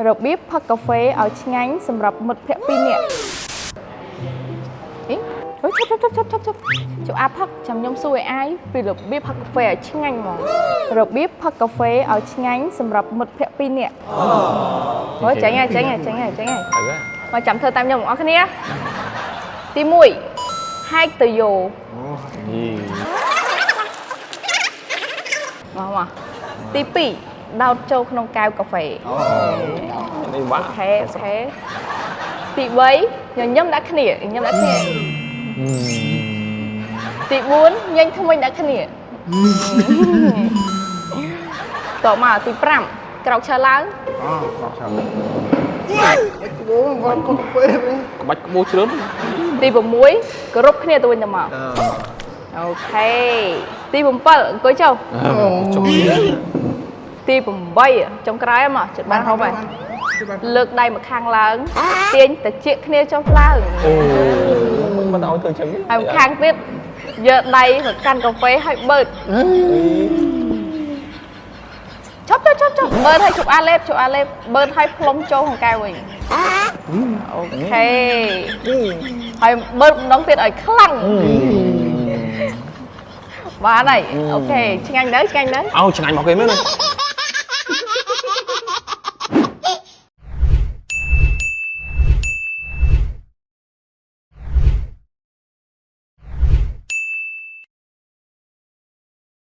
របៀបផឹកកាហ្វេឲ្យឆ្ងាញ់សម្រាប់មិត្តភក្តិ2នាក់អីជប់អាផឹកចាំខ្ញុំសួរឲ្យអាយពីរបៀបផឹកកាហ្វេឲ្យឆ្ងាញ់ហ្មងរបៀបផឹកកាហ្វេឲ្យឆ្ងាញ់សម្រាប់មិត្តភក្តិ2នាក់អូចេញហើយមកចាំធ្វើតាមខ្ញុំបងប្អូនគ្នាទី1ហែកទៅយោមកទី2ដោតចូលក្នុងកែវកាហ្វេអូខេទី3ញញឹមដាក់គ្នាទី4ញញថ្មិញដាក់គ្នាតមកទី5ក្រោកឈរឡើងបាច់ក្បួរជ្រឿន ទី6គោរពគ្នាទៅវិញទៅមកអូខេទី7អង្គុយចុះទី8ចុងក្រោយមកចិត្តបានហូបហើយលើកដៃមកខាងឡើងទាញតិចគ្នាចុះឡើងអូមិនឲ្យធ្វើចឹងហើយខាងទៀតយកដៃមកកាន់កាហ្វេឲ្យបឺតជប់បឺតឲ្យជប់អាលេបបឺតឲ្យផ្លុំចូលក្នុងកែវវិញអូខេហើយបឺតម្ដងទៀតឲ្យខ្លាំងបានហើយអូខេឆ្ងាញ់ទៅអោឆ្ងាញ់មកគេមែន